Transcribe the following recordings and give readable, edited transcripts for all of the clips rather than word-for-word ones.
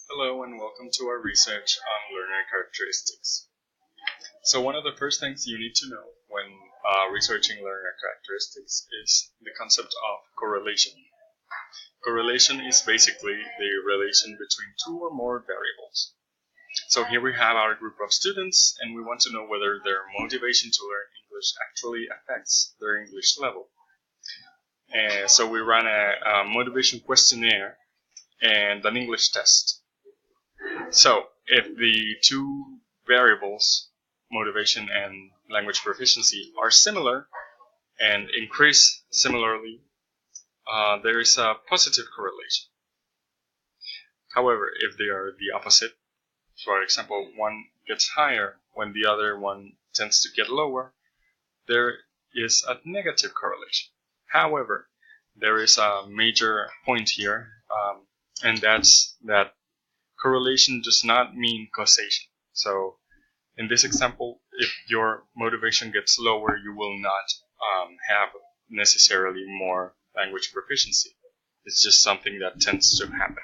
Hello and welcome to our research on learner characteristics. So one of the first things you need to know when researching learner characteristics is the concept of correlation. Correlation is basically the relation between two or more variables. So here we have our group of students and we want to know whether their motivation to learn English actually affects their English level. So we run a motivation questionnaire and an English test. So if the two variables, motivation and language proficiency, are similar and increase similarly, there is a positive correlation. However, if they are the opposite, for example, one gets higher when the other one tends to get lower, there is a negative correlation. However, there is a major point here, and that's that correlation does not mean causation. So in this example, if your motivation gets lower, you will not have necessarily more language proficiency. It's just something that tends to happen.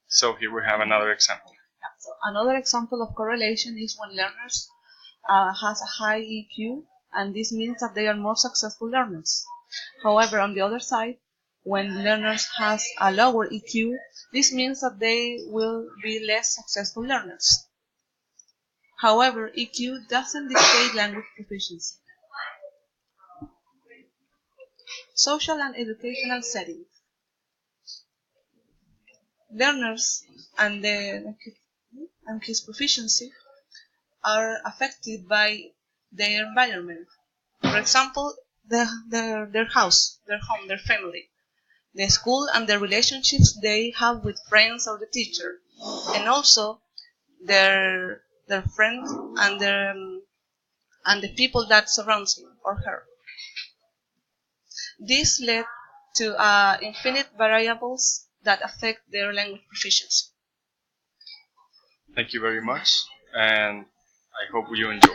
So here we have another example. So another example of correlation is when learners has a high EQ, and this means that they are more successful learners. However, on the other side, when learners has a lower EQ, this means that they will be less successful learners. However, EQ doesn't dictate language proficiency. Social and educational settings. Learners and his proficiency are affected by their environment. For example, their house, their home, their family, the school, and the relationships they have with friends or the teacher, and also their friends and the people that surrounds him or her. This led to infinite variables that affect their language proficiency. Thank you very much, and I hope you enjoy.